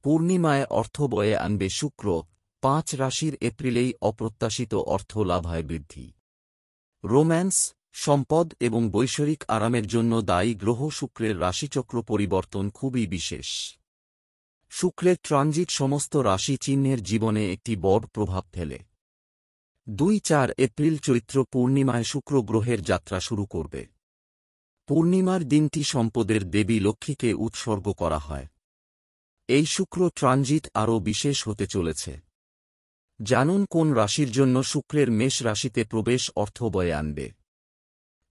পূর্ণিমায় অর্থ বয়ে আনবে শুক্র। 5 রাশির এপ্রিলেই অপ্রত্যাশিত অর্থ লাভায় বৃদ্ধি। রোম্যান্স, সম্পদ এবং বৈষয়িক আরামের জন্য দায়ী গ্রহ শুক্রের রাশিচক্র পরিবর্তন খুবই বিশেষ। শুক্রের ট্রানজিট সমস্ত রাশি চিহ্নের জীবনে একটি বড় প্রভাব ফেলে। 2-4 এপ্রিল চৈত্র পূর্ণিমায় শুক্র গ্রহের যাত্রা শুরু করবে। পূর্ণিমার দিনটি সম্পদের দেবী লক্ষ্মীকে উৎসর্গ করা হয়। এই শুক্র ট্রানজিট আরও বিশেষ হতে চলেছে। জানুন কোন রাশির জন্য শুক্রের মেষ রাশিতে প্রবেশ অর্থ বয়ে আনবে।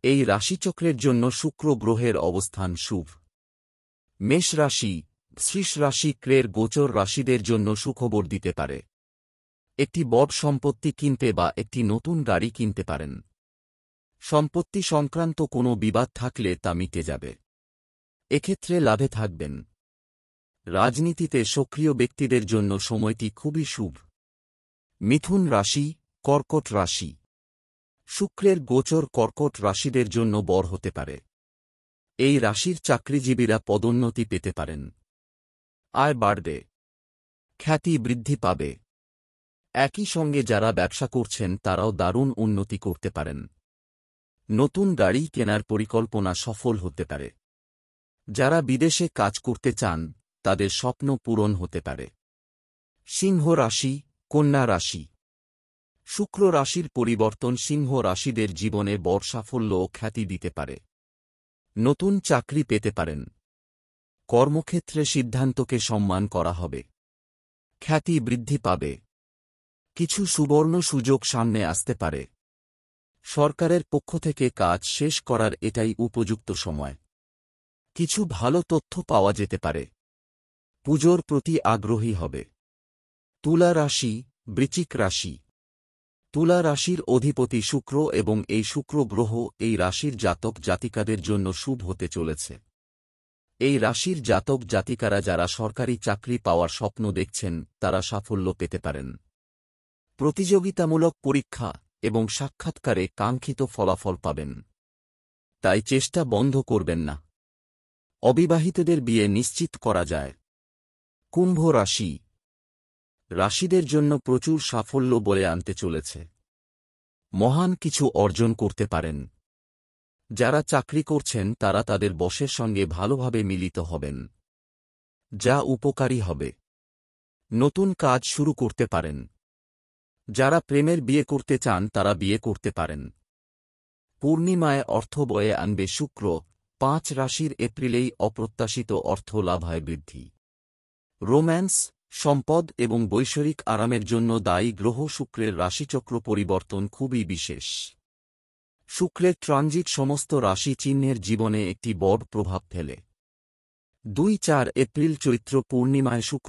এই রাশিচক্রের জন্য শুক্র গ্রহের অবস্থান শুভ। মেষ রাশি, বৃষ রাশি ক্রের গোচর রাশিদের জন্য সুখবর দিতে পারে। একটি বড় সম্পত্তি কিনতে বা একটি নতুন গাড়ি কিনতে পারেন। সম্পত্তি সংক্রান্ত কোনো বিবাদ থাকলে তা মিটে যাবে। এক্ষেত্রে লাভে থাকবেন। রাজনীতিতে সক্রিয় ব্যক্তিদের জন্য সময়টি খুবই শুভ। মিথুন রাশি, কর্কট রাশি। শুক্রের গোচর কর্কট রাশিদের জন্য বর হতে পারে। এই রাশির চাকরিজীবীরা পদোন্নতি পেতে পারেন। আয় বাড়বে। খ্যাতি বৃদ্ধি পাবে। একই সঙ্গে যারা ব্যবসা করছেন তারাও দারুণ উন্নতি করতে পারেন। নতুন গাড়ি কেনার পরিকল্পনা সফল হতে পারে। যারা বিদেশে কাজ করতে চান তাদের স্বপ্ন পূরণ হতে পারে। সিংহ রাশি, কন্যা রাশি। শুক্র রাশির পরিবর্তন সিংহ রাশিদের জীবনে বড় সাফল্য ও খ্যাতি দিতে পারে। নতুন চাকরি পেতে পারেন। কর্মক্ষেত্রে সিদ্ধান্তকে সম্মান করা হবে। খ্যাতি বৃদ্ধি পাবে। কিছু সুবর্ণ সুযোগ সামনে আসতে পারে। সরকারের পক্ষ থেকে কাজ শেষ করার এটাই উপযুক্ত সময়। কিছু ভালো তথ্য পাওয়া যেতে পারে। পুজোর প্রতি আগ্রহী হবে। তুলা রাশি, বৃশ্চিক রাশি। তুলা রাশির অধিপতি শুক্র এবং এই শুক্র গ্রহ এই রাশির জাতক জাতিকাদের জন্য শুভ হতে চলেছে। এই রাশির জাতক জাতিকারা যারা সরকারি চাকরি পাওয়ার স্বপ্ন দেখছেন তারা সাফল্য পেতে পারেন। প্রতিযোগিতামূলক পরীক্ষা এবং সাক্ষাৎকারে কাঙ্ক্ষিত ফলাফল পাবেন। তাই চেষ্টা বন্ধ করবেন না। অবিবাহিতদের বিয়ে নিশ্চিত করা যায়। কুম্ভ রাশি। রাশিদের জন্য প্রচুর সাফল্য বয়ে আনতে চলেছে। মহান কিছু অর্জন করতে পারেন। যারা চাকরি করছেন তারা তাদের বসের সঙ্গে ভালোভাবে মিলিত হবেন, যা উপকারী হবে। নতুন কাজ শুরু করতে পারেন। যারা প্রেমের বিয়ে করতে চান তারা বিয়ে করতে পারেন। পূর্ণিমায় অর্থ বয়ে আনবে শুক্র। 5 রাশির এপ্রিলেই অপ্রত্যাশিত অর্থ লাভায় বৃদ্ধি। রোম্যান্স, সম্পদ এবং বৈষয়িক আরামের জন্য দায়ী গ্রহ শুক্রের রাশিচক্র পরিবর্তন খুবই বিশেষ। শুক্রের ট্রানজিট সমস্ত রাশি চিহ্নের জীবনে একটি বড় প্রভাব ফেলে। 2-4 এপ্রিল চৈত্র পূর্ণিমায় শুক্র